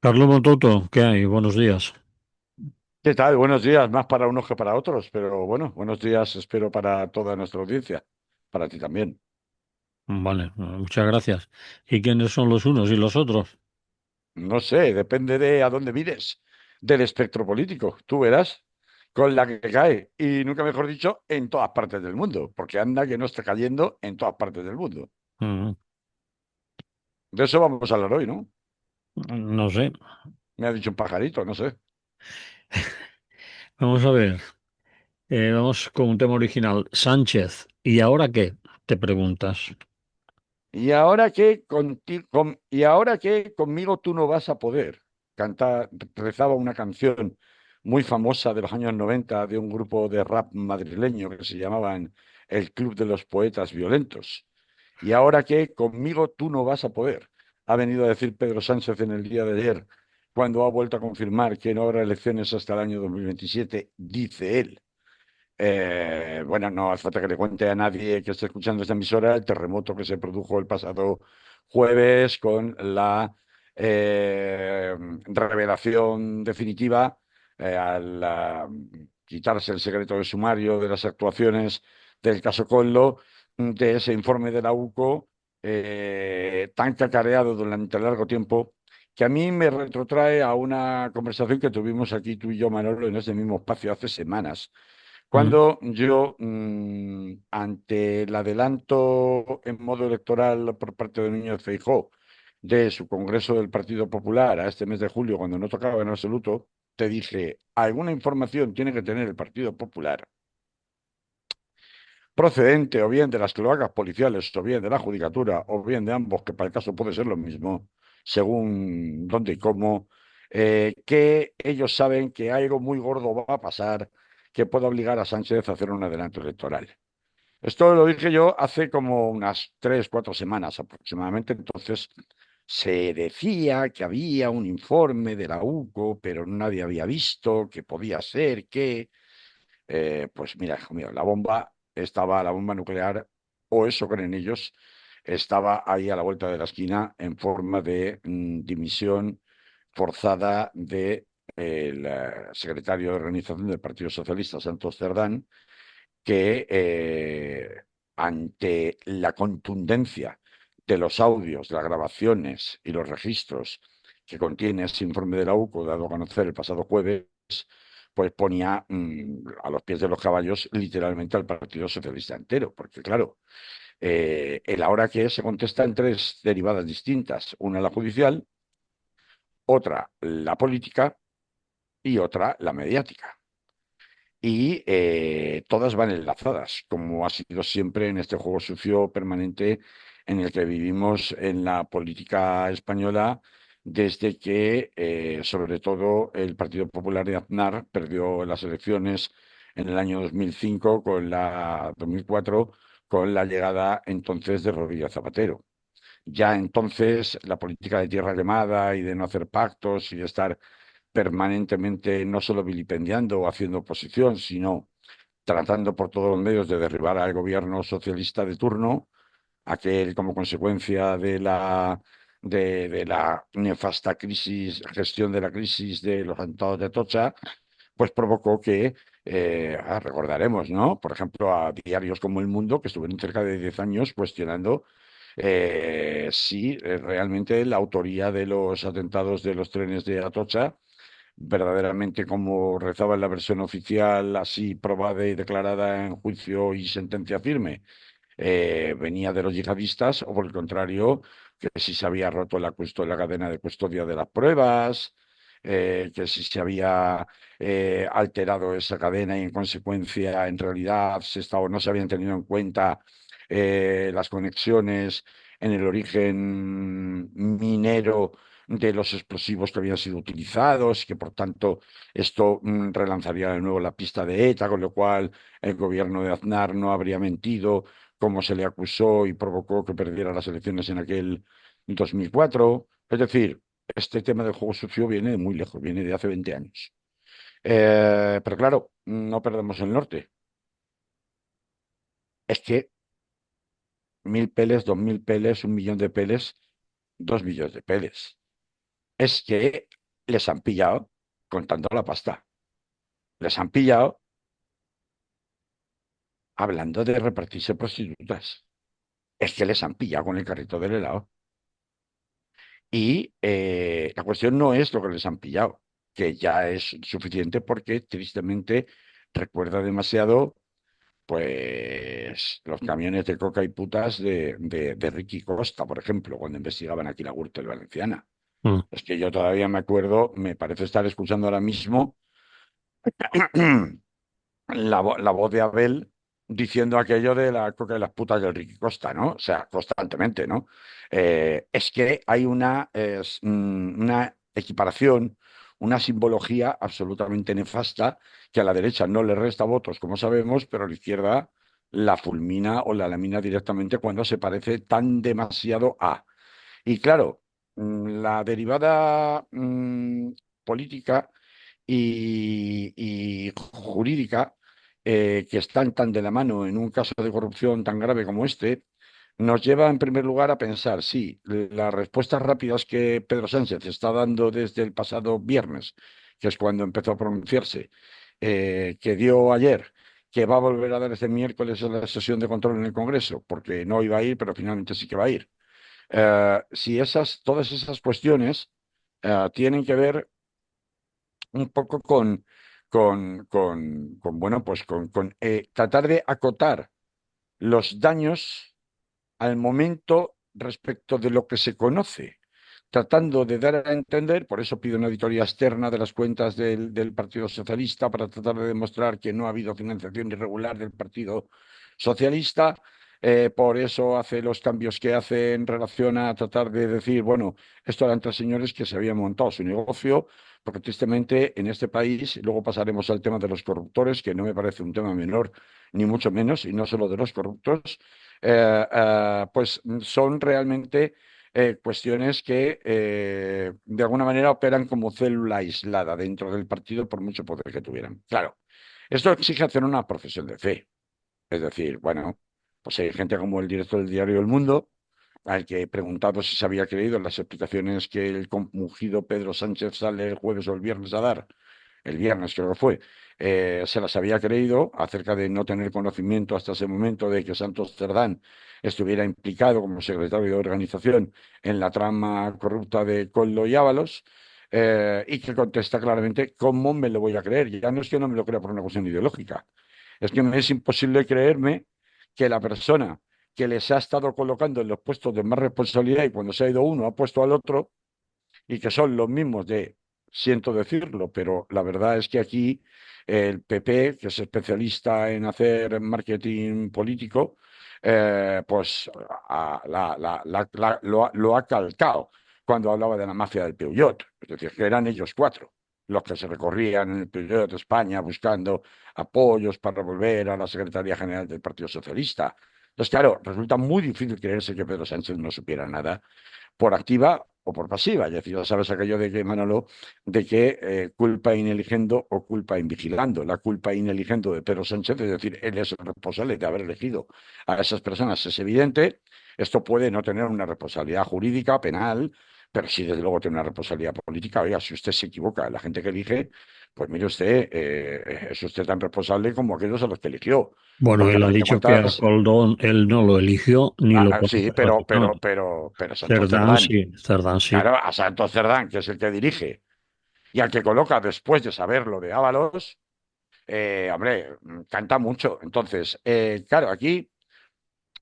Carlos Montoto, ¿qué hay? Buenos días. ¿Qué tal? Buenos días, más para unos que para otros, pero bueno, buenos días espero para toda nuestra audiencia, para ti también. Vale, muchas gracias. ¿Y quiénes son los unos y los otros? No sé, depende de a dónde mires del espectro político, tú verás, con la que cae, y nunca mejor dicho, en todas partes del mundo, porque anda que no está cayendo en todas partes del mundo. Mm, De eso vamos a hablar hoy, ¿no? no sé. Me ha dicho un pajarito, no sé. Vamos a ver. Vamos con un tema original. Sánchez. ¿Y ahora qué? Te preguntas. ¿Y ahora qué conmigo tú no vas a poder? Rezaba una canción muy famosa de los años 90 de un grupo de rap madrileño que se llamaban el Club de los Poetas Violentos. ¿Y ahora qué conmigo tú no vas a poder? Ha venido a decir Pedro Sánchez en el día de ayer, cuando ha vuelto a confirmar que no habrá elecciones hasta el año 2027, dice él. Bueno, no hace falta que le cuente a nadie que esté escuchando esta emisora el terremoto que se produjo el pasado jueves con la eh, revelación definitiva al quitarse el secreto de sumario de las actuaciones del caso Collo, de ese informe de la UCO tan cacareado durante largo tiempo que a mí me retrotrae a una conversación que tuvimos aquí tú y yo, Manolo, en ese mismo espacio hace semanas Mm, cuando yo, ante el adelanto en modo electoral por parte de Núñez Feijóo de su Congreso del Partido Popular a este mes de julio, cuando no tocaba en absoluto, te dije, alguna información tiene que tener el Partido Popular, procedente o bien de las cloacas policiales, o bien de la judicatura, o bien de ambos, que para el caso puede ser lo mismo, según dónde y cómo, que ellos saben que algo muy gordo va a pasar que pueda obligar a Sánchez a hacer un adelanto electoral. Esto lo dije yo hace como unas 3, 4 semanas aproximadamente. Entonces se decía que había un informe de la UCO, pero nadie había visto que podía ser que, pues mira, hijo mío, la bomba nuclear, o eso creen ellos, estaba ahí a la vuelta de la esquina en forma de dimisión forzada de el secretario de organización del Partido Socialista, Santos Cerdán, que ante la contundencia de los audios, las grabaciones y los registros que contiene ese informe de la UCO dado a conocer el pasado jueves, pues ponía a los pies de los caballos literalmente al Partido Socialista entero, porque claro, el ahora que se contesta en tres derivadas distintas, una la judicial, otra la política y otra la mediática. Y todas van enlazadas, como ha sido siempre en este juego sucio permanente en el que vivimos en la política española desde que, sobre todo, el Partido Popular de Aznar perdió las elecciones en el año 2005 2004 con la llegada entonces de Rodríguez Zapatero. Ya entonces la política de tierra quemada y de no hacer pactos y de estar permanentemente no solo vilipendiando o haciendo oposición, sino tratando por todos los medios de derribar al gobierno socialista de turno, aquel como consecuencia de la nefasta gestión de la crisis de los atentados de Atocha, pues provocó que, recordaremos, ¿no? Por ejemplo, a diarios como El Mundo, que estuvieron cerca de 10 años cuestionando si realmente la autoría de los atentados de los trenes de Atocha verdaderamente como rezaba en la versión oficial, así probada y declarada en juicio y sentencia firme, venía de los yihadistas, o por el contrario, que si se había roto la cadena de custodia de las pruebas, que si se había alterado esa cadena y en consecuencia en realidad no se habían tenido en cuenta las conexiones en el origen minero de los explosivos que habían sido utilizados, que por tanto esto relanzaría de nuevo la pista de ETA, con lo cual el gobierno de Aznar no habría mentido como se le acusó y provocó que perdiera las elecciones en aquel 2004. Es decir, este tema del juego sucio viene de muy lejos, viene de hace 20 años. Pero claro, no perdemos el norte. Es que 1.000 peles, 2.000 peles, 1 millón de peles, 2 millones de peles. es que les han pillado contando la pasta. Les han pillado hablando de repartirse prostitutas. Es que les han pillado con el carrito del helado. Y la cuestión no es lo que les han pillado, que ya es suficiente porque tristemente recuerda demasiado, pues, los camiones de coca y putas de Ricky Costa, por ejemplo, cuando investigaban aquí la Gürtel Valenciana. Mm. Es que yo todavía me acuerdo, me parece estar escuchando ahora mismo la voz de Abel diciendo aquello de la coca y las putas del Ricky Costa, ¿no? O sea, constantemente, ¿no? Es que hay una equiparación, una simbología absolutamente nefasta que a la derecha no le resta votos, como sabemos, pero a la izquierda la fulmina o la lamina directamente cuando se parece tan demasiado a. Y claro, la derivada política y jurídica que están tan de la mano en un caso de corrupción tan grave como este, nos lleva en primer lugar a pensar, sí, las respuestas rápidas que Pedro Sánchez está dando desde el pasado viernes, que es cuando empezó a pronunciarse, que dio ayer, que va a volver a dar este miércoles en la sesión de control en el Congreso, porque no iba a ir, pero finalmente sí que va a ir. Si todas esas cuestiones tienen que ver un poco bueno, pues con tratar de acotar los daños al momento respecto de lo que se conoce, tratando de dar a entender, por eso pido una auditoría externa de las cuentas del Partido Socialista para tratar de demostrar que no ha habido financiación irregular del Partido Socialista. Por eso hace los cambios que hace en relación a tratar de decir, bueno, esto eran tres señores que se habían montado su negocio, porque tristemente en este país, luego pasaremos al tema de los corruptores, que no me parece un tema menor, ni mucho menos, y no solo de los corruptos, pues son realmente cuestiones que de alguna manera operan como célula aislada dentro del partido por mucho poder que tuvieran. Claro, esto exige hacer una profesión de fe. Es decir, bueno, pues hay gente como el director del diario El Mundo, al que he preguntado si se había creído las explicaciones que el compungido Pedro Sánchez sale el jueves o el viernes a dar, el viernes creo que fue, se las había creído acerca de no tener conocimiento hasta ese momento de que Santos Cerdán estuviera implicado como secretario de organización en la trama corrupta de Koldo y Ábalos, y que contesta claramente, ¿cómo me lo voy a creer? Ya no es que no me lo crea por una cuestión ideológica, es que me es imposible creerme que la persona que les ha estado colocando en los puestos de más responsabilidad y cuando se ha ido uno ha puesto al otro y que son los mismos de, siento decirlo, pero la verdad es que aquí el PP, que es especialista en hacer marketing político, pues lo ha calcado cuando hablaba de la mafia del Peugeot. Es decir, que eran ellos cuatro los que se recorrían en el Peugeot de España buscando apoyos para volver a la Secretaría General del Partido Socialista. Entonces, claro, resulta muy difícil creerse que Pedro Sánchez no supiera nada por activa o por pasiva. Es decir, ya sabes aquello de que, Manolo, de que culpa in eligendo o culpa in vigilando. La culpa in eligendo de Pedro Sánchez, es decir, él es el responsable de haber elegido a esas personas, es evidente. Esto puede no tener una responsabilidad jurídica, penal, pero sí, desde luego, tiene una responsabilidad política. Oiga, si usted se equivoca, la gente que elige, pues mire usted, es usted tan responsable como aquellos a los que eligió. Bueno, Porque a él ha fin de dicho que a cuentas, Coldo él no lo eligió ni lo sí, conoce prácticamente. pero Santos Cerdán Cerdán. sí, Cerdán sí. Claro, a Santos Cerdán, que es el que dirige, y al que coloca después de saber lo de Ábalos, hombre, canta mucho. Entonces, claro, aquí,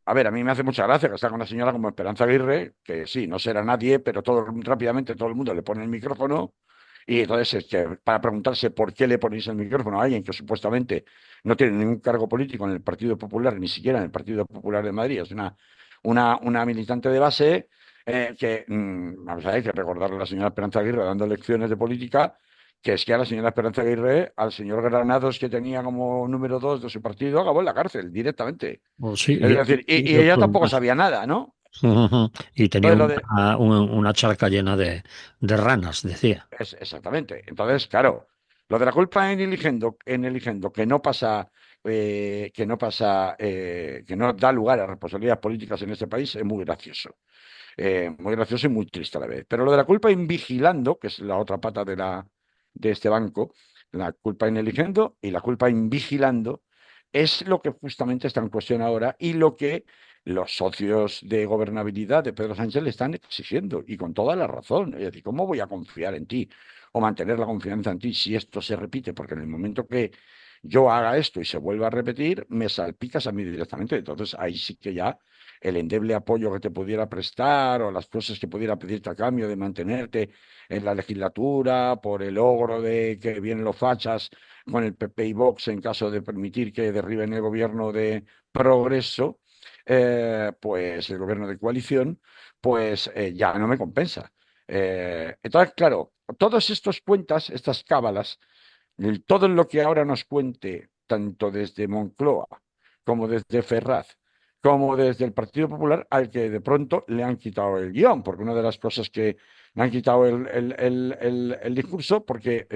a ver, a mí me hace mucha gracia que está con una señora como Esperanza Aguirre, que sí, no será nadie, pero rápidamente todo el mundo le pone el micrófono, y entonces es que para preguntarse por qué le ponéis el micrófono a alguien que supuestamente no tiene ningún cargo político en el Partido Popular, ni siquiera en el Partido Popular de Madrid, es una militante de base, vamos a ver, hay que recordarle a la señora Esperanza Aguirre dando lecciones de política, que es que a la señora Esperanza Aguirre, al señor Granados, que tenía como número dos de su partido, acabó en la cárcel directamente. O sí, Es decir, y y ella otros tampoco más. sabía nada, ¿no? Ujú. Y tenía Entonces, lo de, una charca llena de ranas, decía. exactamente. Entonces, claro, lo de la culpa en Eligendo, que no pasa, que no da lugar a responsabilidades políticas en este país, es muy gracioso y muy triste a la vez. Pero lo de la culpa invigilando, que es la otra pata de este banco, la culpa ineligiendo y la culpa invigilando, es lo que justamente está en cuestión ahora y lo que los socios de gobernabilidad de Pedro Sánchez le están exigiendo, y con toda la razón. Es decir, ¿cómo voy a confiar en ti o mantener la confianza en ti si esto se repite? Porque en el momento que yo haga esto y se vuelva a repetir, me salpicas a mí directamente. Entonces ahí sí que ya el endeble apoyo que te pudiera prestar o las cosas que pudiera pedirte a cambio de mantenerte en la legislatura por el logro de que vienen los fachas con el PP y Vox en caso de permitir que derriben el gobierno de progreso, pues el gobierno de coalición, pues ya no me compensa. Entonces, claro, todas estas cuentas, estas cábalas, todo lo que ahora nos cuente, tanto desde Moncloa como desde Ferraz, como desde el Partido Popular, al que de pronto le han quitado el guión, porque una de las cosas que le han quitado el discurso, porque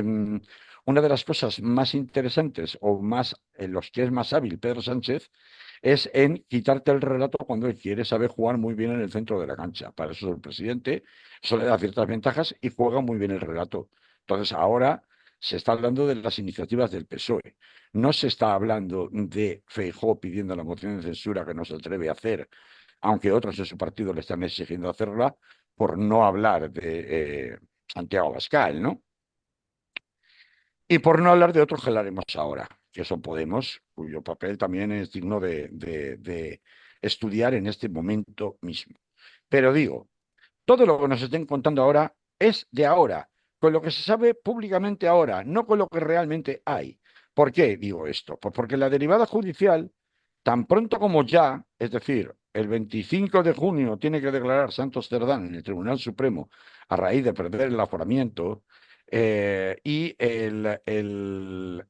una de las cosas más interesantes o más en los que es más hábil Pedro Sánchez es en quitarte el relato cuando él quiere saber jugar muy bien en el centro de la cancha. Para eso es el presidente, eso le da ciertas ventajas y juega muy bien el relato. Entonces ahora se está hablando de las iniciativas del PSOE. No se está hablando de Feijóo pidiendo la moción de censura que no se atreve a hacer, aunque otros de su partido le están exigiendo hacerla, por no hablar de Santiago Abascal, ¿no? Y por no hablar de otros que hablaremos ahora, que son Podemos, cuyo papel también es digno de estudiar en este momento mismo. Pero digo, todo lo que nos estén contando ahora es de ahora, con lo que se sabe públicamente ahora, no con lo que realmente hay. ¿Por qué digo esto? Pues porque la derivada judicial, tan pronto como ya, es decir, el 25 de junio tiene que declarar Santos Cerdán en el Tribunal Supremo a raíz de perder el aforamiento, y el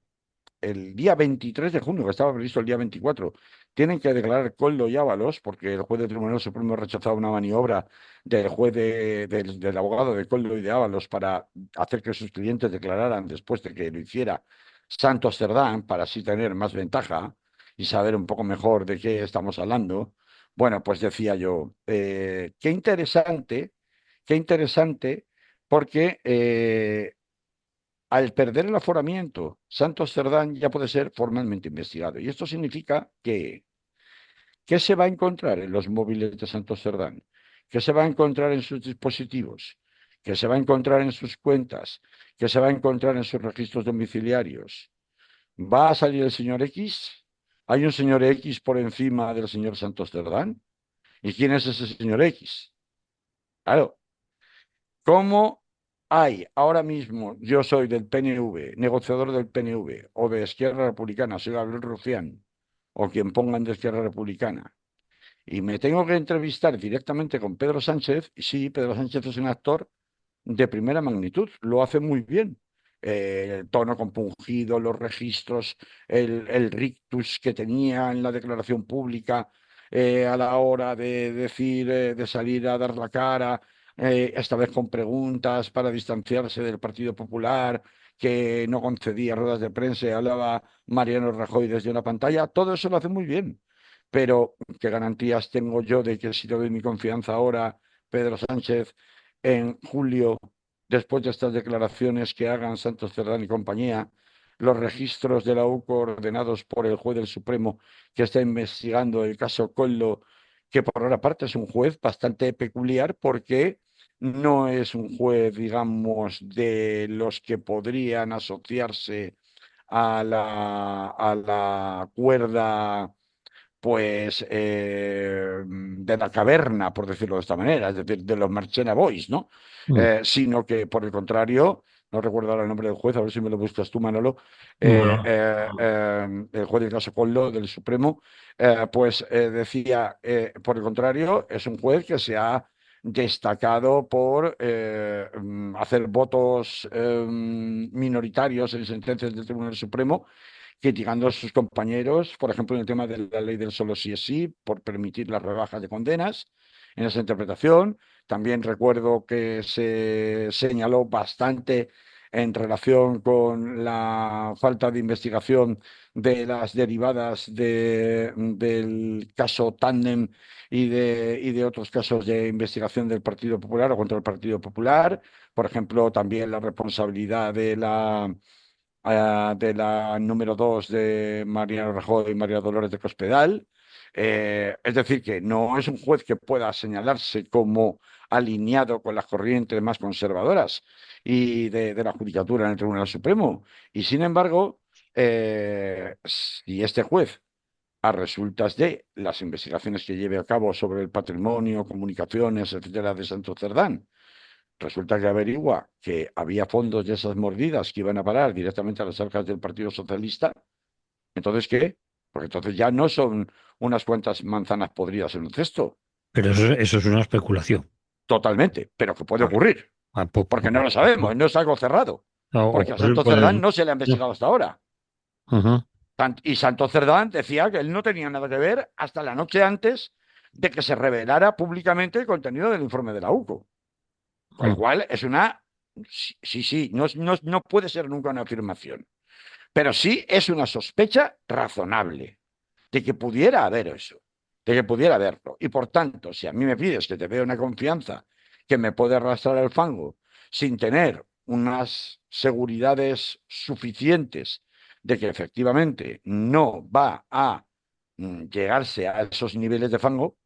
día 23 de junio, que estaba previsto el día 24, tienen que declarar Koldo y Ábalos, porque el juez del Tribunal Supremo ha rechazado una maniobra del juez del abogado de Koldo y de Ábalos para hacer que sus clientes declararan después de que lo hiciera Santos Cerdán, para así tener más ventaja y saber un poco mejor de qué estamos hablando. Bueno, pues decía yo, qué interesante, porque al perder el aforamiento, Santos Cerdán ya puede ser formalmente investigado. Y esto significa que, ¿qué se va a encontrar en los móviles de Santos Cerdán? ¿Qué se va a encontrar en sus dispositivos? ¿Qué se va a encontrar en sus cuentas? ¿Qué se va a encontrar en sus registros domiciliarios? ¿Va a salir el señor X? ¿Hay un señor X por encima del señor Santos Cerdán? ¿Y quién es ese señor X? Claro, ¿cómo hay ahora mismo? Yo soy del PNV, negociador del PNV, o de Izquierda Republicana, soy Gabriel Rufián, o quien pongan de Izquierda Republicana, y me tengo que entrevistar directamente con Pedro Sánchez. Y sí, Pedro Sánchez es un actor de primera magnitud, lo hace muy bien. El tono compungido, los registros, el rictus que tenía en la declaración pública, a la hora de decir, de salir a dar la cara, esta vez con preguntas para distanciarse del Partido Popular, que no concedía ruedas de prensa y hablaba Mariano Rajoy desde una pantalla. Todo eso lo hace muy bien. Pero, ¿qué garantías tengo yo de que si te doy mi confianza ahora, Pedro Sánchez, en julio, después de estas declaraciones que hagan Santos Cerdán y compañía, los registros de la UCO ordenados por el juez del Supremo que está investigando el caso Collo, que por otra parte es un juez bastante peculiar porque no es un juez, digamos, de los que podrían asociarse a la cuerda, pues, de la caverna, por decirlo de esta manera, es decir, de los Marchena Boys, ¿no? Mm. Sino que, por el contrario, no recuerdo ahora el nombre del juez, a ver si me lo buscas tú, Manolo, Bueno, el juez del caso Collo del Supremo, pues decía, por el contrario, es un juez que se ha destacado por hacer votos minoritarios en sentencias del Tribunal Supremo, criticando a sus compañeros, por ejemplo, en el tema de la ley del solo sí es sí, por permitir las rebajas de condenas en esa interpretación. También recuerdo que se señaló bastante en relación con la falta de investigación de las derivadas del caso Tandem y de otros casos de investigación del Partido Popular o contra el Partido Popular. Por ejemplo, también la responsabilidad de la número 2 de Mariano Rajoy y María Dolores de Cospedal. Es decir, que no es un juez que pueda señalarse como alineado con las corrientes más conservadoras y de la judicatura en el Tribunal Supremo. Y sin embargo, si este juez, a resultas de las investigaciones que lleve a cabo sobre el patrimonio, comunicaciones, etcétera, de Santos Cerdán, resulta que averigua que había fondos de esas mordidas que iban a parar directamente a las arcas del Partido Socialista. ¿Entonces qué? Porque entonces ya no son unas cuantas manzanas podridas en un cesto. Pero eso es una especulación. Totalmente. Pero que puede Claro. ocurrir. Ah, Porque no lo sabemos, no es algo cerrado. Porque a ocurrir Santos puede. Cerdán no se le ha No. investigado hasta ahora. Ajá. Y Santos Cerdán decía que él no tenía nada que ver hasta la noche antes de que se revelara públicamente el contenido del informe de la UCO. Con lo Ajá. cual es una... Sí, sí, sí, no puede ser nunca una afirmación. Pero sí es una sospecha razonable de que pudiera haber eso, de que pudiera haberlo. Y por tanto, si a mí me pides que te dé una confianza que me puede arrastrar al fango sin tener unas seguridades suficientes de que efectivamente no va a llegarse a esos niveles de fango,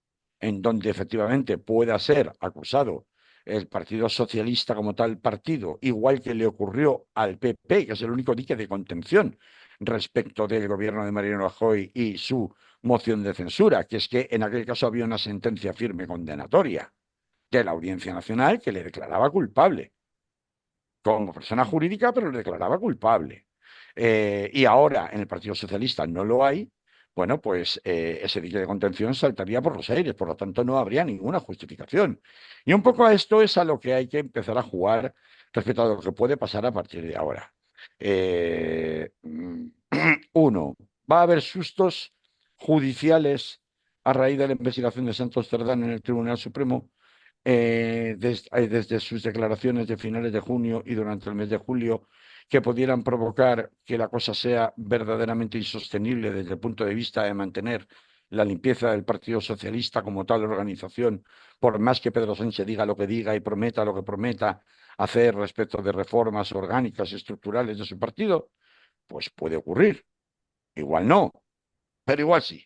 en donde efectivamente pueda ser acusado el Partido Socialista como tal partido, igual que le ocurrió al PP, que es el único dique de contención respecto del gobierno de Mariano Rajoy y su moción de censura, que es que en aquel caso había una sentencia firme condenatoria de la Audiencia Nacional que le declaraba culpable como persona jurídica, pero le declaraba culpable. Y ahora en el Partido Socialista no lo hay. Bueno, pues ese dique de contención saltaría por los aires, por lo tanto no habría ninguna justificación. Y un poco a esto es a lo que hay que empezar a jugar respecto a lo que puede pasar a partir de ahora. Eh, uno, va a haber sustos judiciales a raíz de la investigación de Santos Cerdán en el Tribunal Supremo desde sus declaraciones de finales de junio y durante el mes de julio, que pudieran provocar que la cosa sea verdaderamente insostenible desde el punto de vista de mantener la limpieza del Partido Socialista como tal organización, por más que Pedro Sánchez diga lo que diga y prometa lo que prometa hacer respecto de reformas orgánicas y estructurales de su partido, pues puede ocurrir. Igual no, pero igual sí.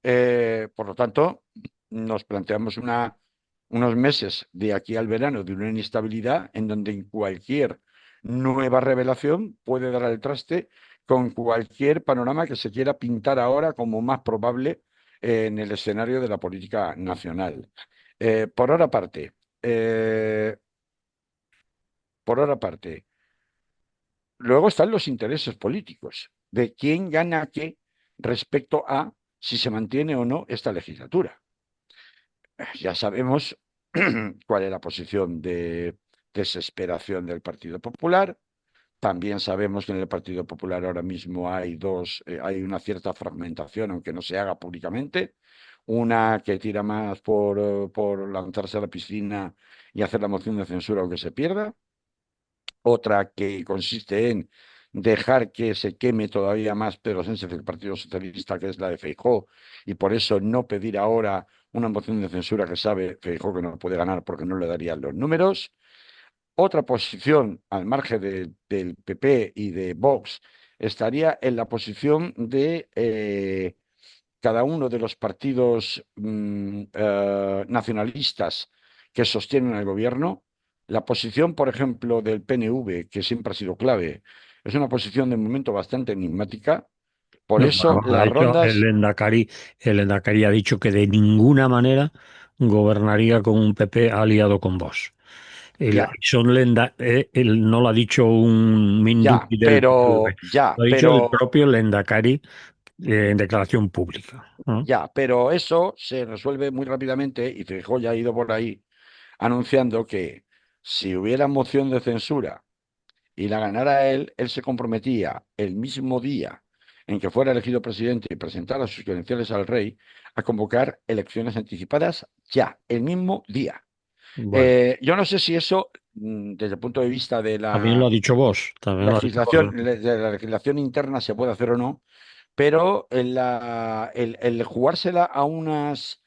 Por lo tanto, nos planteamos unos meses de aquí al verano de una inestabilidad en donde cualquier nueva revelación puede dar al traste con cualquier panorama que se quiera pintar ahora como más probable en el escenario de la política nacional. Por otra parte, eh, por otra parte, luego están los intereses políticos de quién gana qué respecto a si se mantiene o no esta legislatura. Ya sabemos cuál es la posición de desesperación del Partido Popular. También sabemos que en el Partido Popular ahora mismo hay una cierta fragmentación, aunque no se haga públicamente. Una que tira más por lanzarse a la piscina y hacer la moción de censura aunque se pierda. Otra que consiste en dejar que se queme todavía más Pedro Sánchez del Partido Socialista, que es la de Feijóo, y por eso no pedir ahora una moción de censura que sabe Feijóo que no puede ganar porque no le darían los números. Otra posición, al margen del PP y de Vox, estaría en la posición de cada uno de los partidos nacionalistas que sostienen el gobierno. La posición, por ejemplo, del PNV, que siempre ha sido clave, es una posición de momento bastante enigmática. Por No, eso bueno, de las hecho, rondas, El Endacari ha dicho que de ninguna manera gobernaría con un PP aliado con Vox. ya, Él no lo ha dicho un Mindundi del PNV, lo ha dicho el propio Lendakari en declaración pública, ¿no? pero eso se resuelve muy rápidamente y Feijóo ya ha ido por ahí anunciando que si hubiera moción de censura y la ganara él, él se comprometía el mismo día en que fuera elegido presidente y presentara sus credenciales al rey a convocar elecciones anticipadas ya, el mismo día. Bueno, Yo no sé si eso desde el punto de vista de También lo la ha dicho vos, también lo ha dicho vos. de la legislación interna se puede hacer o no, pero el jugársela a unas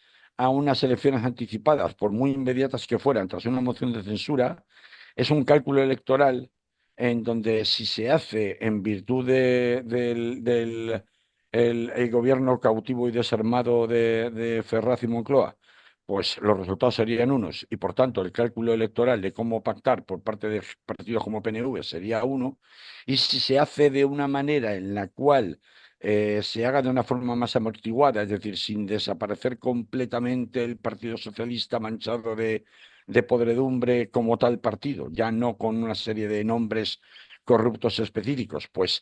elecciones anticipadas, por muy inmediatas que fueran, tras una moción de censura, es un cálculo electoral en donde si se hace en virtud del el gobierno cautivo y desarmado de Ferraz y Moncloa, pues los resultados serían unos y por tanto el cálculo electoral de cómo pactar por parte de partidos como PNV sería uno, y si se hace de una manera en la cual se haga de una forma más amortiguada, es decir, sin desaparecer completamente el Partido Socialista manchado de podredumbre como tal partido, ya no con una serie de nombres corruptos específicos, pues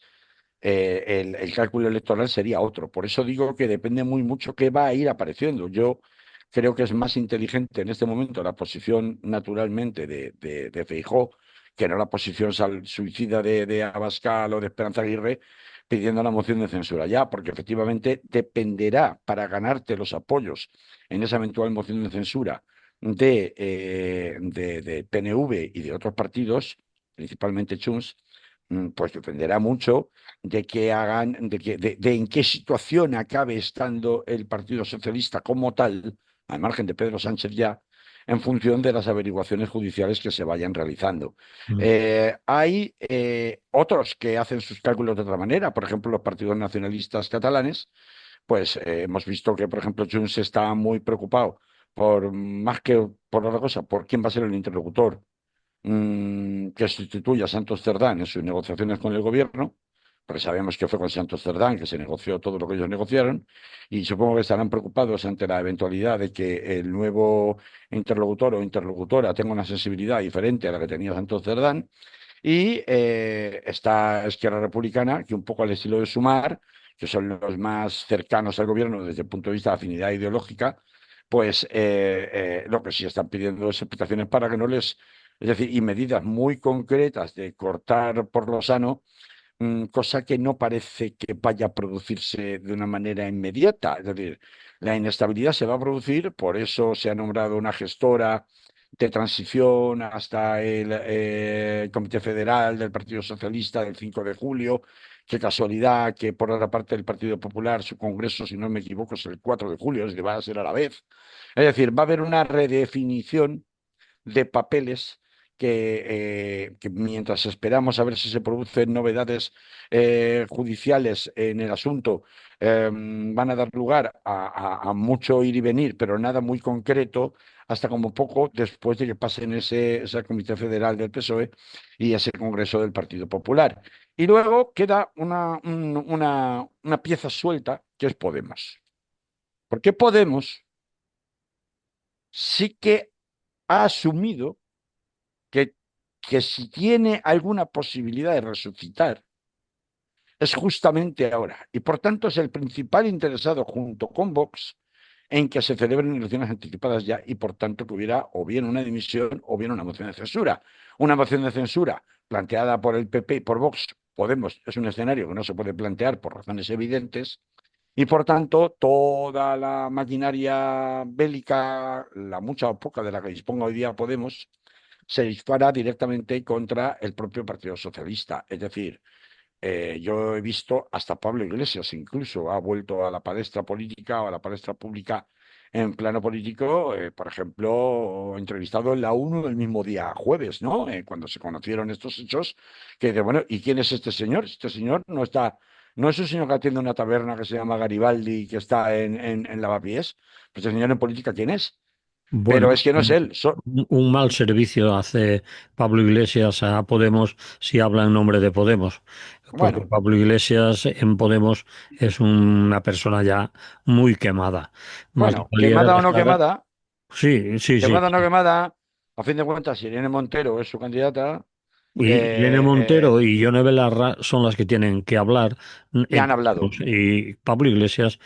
el cálculo electoral sería otro. Por eso digo que depende muy mucho qué va a ir apareciendo. Yo creo que es más inteligente en este momento la posición naturalmente de Feijóo que no la posición suicida de Abascal o de Esperanza Aguirre pidiendo la moción de censura ya, porque efectivamente dependerá para ganarte los apoyos en esa eventual moción de censura de PNV y de otros partidos, principalmente Junts, pues dependerá mucho de que hagan, de en qué situación acabe estando el Partido Socialista como tal, al margen de Pedro Sánchez ya, en función de las averiguaciones judiciales que se vayan realizando. Mm. Hay otros que hacen sus cálculos de otra manera, por ejemplo, los partidos nacionalistas catalanes, pues hemos visto que, por ejemplo, Junts está muy preocupado por más que por otra cosa, por quién va a ser el interlocutor que sustituya a Santos Cerdán en sus negociaciones con el gobierno, porque sabemos que fue con Santos Cerdán que se negoció todo lo que ellos negociaron, y supongo que estarán preocupados ante la eventualidad de que el nuevo interlocutor o interlocutora tenga una sensibilidad diferente a la que tenía Santos Cerdán, y está Esquerra Republicana, que un poco al estilo de Sumar, que son los más cercanos al gobierno desde el punto de vista de afinidad ideológica, pues lo que sí están pidiendo es explicaciones para que no les, es decir, y medidas muy concretas de cortar por lo sano, cosa que no parece que vaya a producirse de una manera inmediata. Es decir, la inestabilidad se va a producir, por eso se ha nombrado una gestora de transición hasta el Comité Federal del Partido Socialista del 5 de julio. Qué casualidad que por otra parte el Partido Popular, su congreso, si no me equivoco, es el 4 de julio, es que va a ser a la vez. Es decir, va a haber una redefinición de papeles que mientras esperamos a ver si se producen novedades judiciales en el asunto, van a dar lugar a mucho ir y venir, pero nada muy concreto, hasta como poco después de que pasen ese Comité Federal del PSOE y ese Congreso del Partido Popular. Y luego queda una pieza suelta que es Podemos. Porque Podemos sí que ha asumido que, que si tiene alguna posibilidad de resucitar, es justamente ahora. Y por tanto es el principal interesado junto con Vox en que se celebren elecciones anticipadas ya y por tanto que hubiera o bien una dimisión o bien una moción de censura. Una moción de censura planteada por el PP y por Vox, Podemos, es un escenario que no se puede plantear por razones evidentes y por tanto toda la maquinaria bélica, la mucha o poca de la que disponga hoy día Podemos, se dispara directamente contra el propio Partido Socialista. Es decir, yo he visto hasta Pablo Iglesias incluso ha vuelto a la palestra política o a la palestra pública en plano político, por ejemplo, entrevistado en la ONU el mismo día jueves, ¿no? Cuando se conocieron estos hechos, que dice, bueno, ¿y quién es este señor? Este señor no está, no es un señor que atiende una taberna que se llama Garibaldi y que está en Lavapiés. Pues este señor en política, ¿quién es? Pero Bueno, es que no es él. un mal servicio hace Pablo Iglesias a Podemos si habla en nombre de Podemos, porque Bueno, Pablo Iglesias en Podemos es una persona ya muy quemada. Más le bueno, valiera quemada o no dejar. quemada, Sí, sí, sí. quemada o no quemada, a fin de cuentas, si Irene Montero es su candidata, Y Irene eh, Montero y Yone Belarra son las que tienen que hablar y han entre hablado, ellos. Y Pablo Iglesias,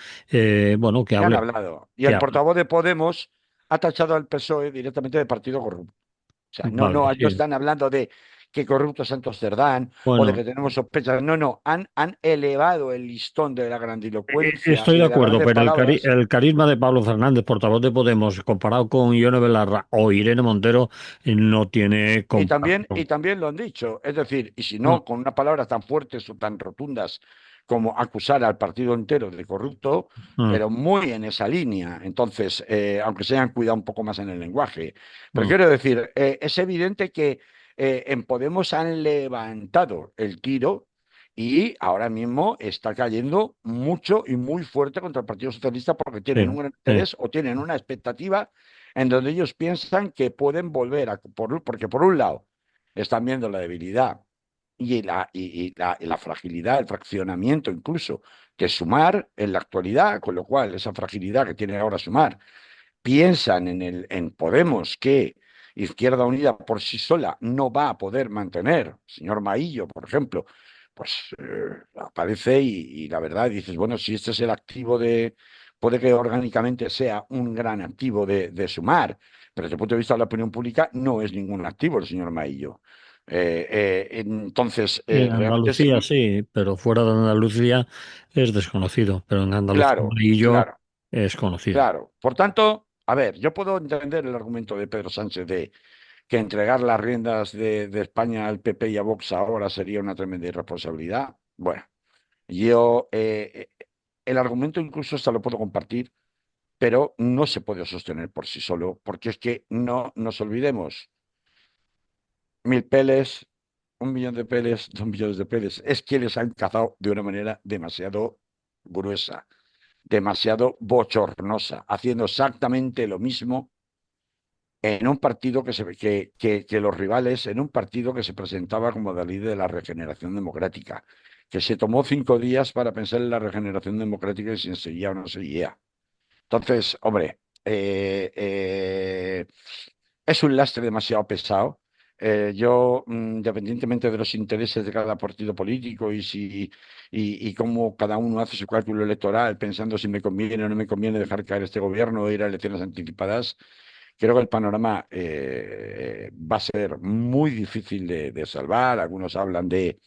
bueno, que y han hable, hablado. Y que el hable. portavoz de Podemos ha tachado al PSOE directamente de partido corrupto. O sea, no, Vale, no sí. están hablando de que corrupto es Santos Cerdán o de Bueno, que tenemos sospechas. No, no, han elevado el listón de la grandilocuencia estoy y de de las acuerdo, grandes pero palabras. el carisma de Pablo Fernández, portavoz de Podemos, comparado con Ione Belarra o Irene Montero, no tiene Y comparación. también lo han dicho, es decir, y si Mm, no, con unas palabras tan fuertes o tan rotundas como acusar al partido entero de corrupto, mm, pero muy en esa línea. Entonces, aunque se hayan cuidado un poco más en el lenguaje. Pero mm. quiero decir, es evidente que en Podemos han levantado el tiro y ahora mismo está cayendo mucho y muy fuerte contra el Partido Socialista porque Sí, tienen un gran sí. interés o tienen una expectativa en donde ellos piensan que pueden volver porque por un lado están viendo la debilidad y la fragilidad, el fraccionamiento incluso que Sumar en la actualidad, con lo cual esa fragilidad que tiene ahora Sumar, piensan en Podemos que Izquierda Unida por sí sola no va a poder mantener, señor Maillo, por ejemplo, pues aparece y la verdad dices, bueno, si este es el activo puede que orgánicamente sea un gran activo de Sumar, pero desde el punto de vista de la opinión pública no es ningún activo el señor Maillo. Entonces, En realmente Andalucía sí, sí, pero fuera de Andalucía es desconocido, pero en Andalucía claro, Amarillo claro. es conocido. Claro, por tanto, a ver, yo puedo entender el argumento de Pedro Sánchez de que entregar las riendas de España al PP y a Vox ahora sería una tremenda irresponsabilidad. Bueno, yo el argumento incluso hasta lo puedo compartir, pero no se puede sostener por sí solo, porque es que no nos olvidemos, 1.000 peles, 1 millón de peles, 2 millones de peles, es que les han cazado de una manera demasiado gruesa, demasiado bochornosa, haciendo exactamente lo mismo en un partido que los rivales, en un partido que se presentaba como la líder de la regeneración democrática, que se tomó 5 días para pensar en la regeneración democrática y si seguía o no seguía. Entonces, hombre, es un lastre demasiado pesado. Yo, independientemente de los intereses de cada partido político y cómo cada uno hace su cálculo electoral, pensando si me conviene o no me conviene dejar caer este gobierno o ir a elecciones anticipadas, creo que el panorama va a ser muy difícil de salvar. Algunos hablan de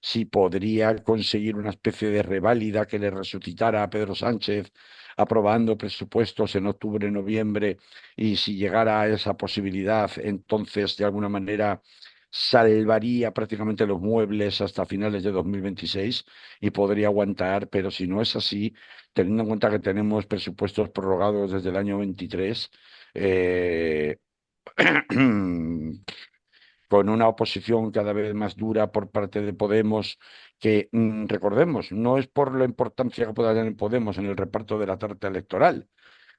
si podría conseguir una especie de reválida que le resucitara a Pedro Sánchez aprobando presupuestos en octubre, noviembre, y si llegara a esa posibilidad, entonces de alguna manera salvaría prácticamente los muebles hasta finales de 2026 y podría aguantar, pero si no es así, teniendo en cuenta que tenemos presupuestos prorrogados desde el año 23, eh, con una oposición cada vez más dura por parte de Podemos, que recordemos, no es por la importancia que pueda tener Podemos en el reparto de la tarta electoral,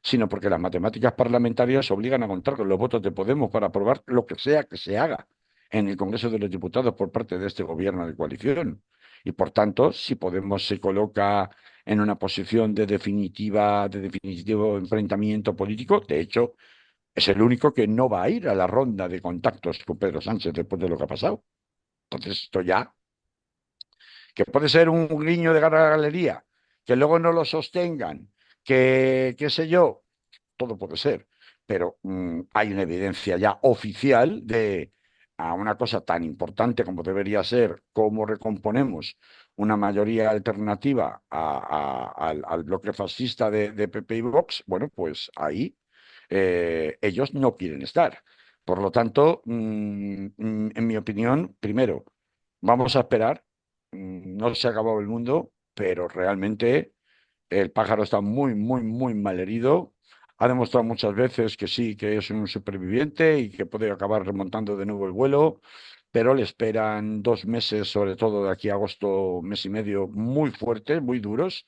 sino porque las matemáticas parlamentarias obligan a contar con los votos de Podemos para aprobar lo que sea que se haga en el Congreso de los Diputados por parte de este gobierno de coalición. Y por tanto, si Podemos se coloca en una posición de definitivo enfrentamiento político, de hecho, es el único que no va a ir a la ronda de contactos con Pedro Sánchez después de lo que ha pasado. Entonces, esto ya, que puede ser un guiño de cara a la galería, que luego no lo sostengan, que qué sé yo, todo puede ser, pero hay una evidencia ya oficial de a una cosa tan importante como debería ser cómo recomponemos una mayoría alternativa al bloque fascista de PP y Vox, bueno, pues ahí ellos no quieren estar. Por lo tanto, en mi opinión, primero, vamos a esperar, no se ha acabado el mundo, pero realmente el pájaro está muy, muy, muy mal herido. Ha demostrado muchas veces que sí, que es un superviviente y que puede acabar remontando de nuevo el vuelo, pero le esperan 2 meses, sobre todo de aquí a agosto, mes y medio, muy fuertes, muy duros,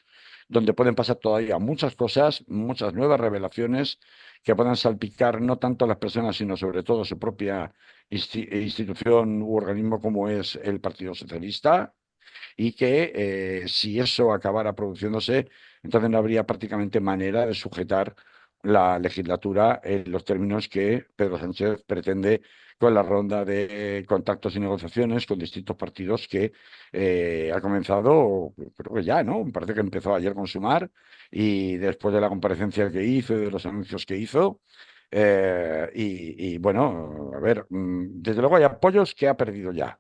donde pueden pasar todavía muchas cosas, muchas nuevas revelaciones que puedan salpicar no tanto a las personas, sino sobre todo a su propia institución u organismo como es el Partido Socialista y que si eso acabara produciéndose, entonces no habría prácticamente manera de sujetar la legislatura en los términos que Pedro Sánchez pretende con la ronda de contactos y negociaciones con distintos partidos que ha comenzado, creo que ya, ¿no? Me parece que empezó ayer con Sumar y después de la comparecencia que hizo y de los anuncios que hizo, Bueno, a ver, desde luego hay apoyos que ha perdido ya.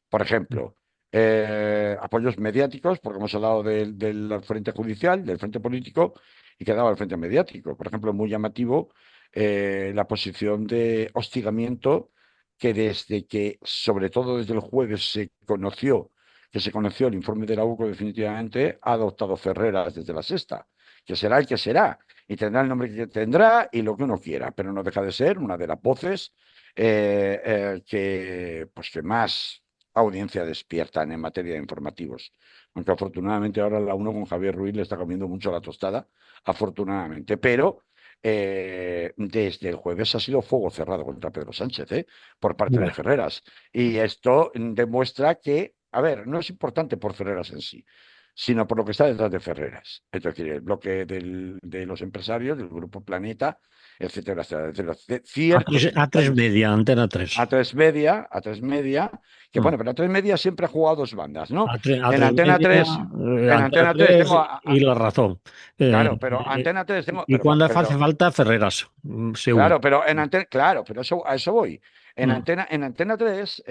Por ejemplo, apoyos mediáticos, porque hemos hablado del frente judicial, del frente político, y quedaba el frente mediático. Por ejemplo, muy llamativo la posición de hostigamiento que desde que, sobre todo desde el jueves, que se conoció el informe de la UCO definitivamente, ha adoptado Ferreras desde la sexta, que será el que será, y tendrá el nombre que tendrá y lo que uno quiera, pero no deja de ser una de las voces que más audiencia despiertan en materia de informativos. Aunque afortunadamente ahora la uno con Javier Ruiz le está comiendo mucho la tostada, afortunadamente. Pero desde el jueves ha sido fuego cerrado contra Pedro Sánchez, por parte de Bueno, Ferreras. Y esto demuestra que, a ver, no es importante por Ferreras en sí, sino por lo que está detrás de Ferreras. Es decir, el bloque de los empresarios, del Grupo Planeta, etcétera, etcétera, etcétera. Ciertos A3 empresarios. Media, Antena 3. A3 Media, que Mm. bueno, pero A3 Media siempre ha jugado dos bandas, ¿no? En A3 Antena Media, 3, en Antena Antena 3 3 tengo, y La Razón. Eh, claro, pero Antena 3 tengo, y cuando hace falta, Ferreras, se une. claro, pero claro, pero a eso voy. En Mm. Antena 3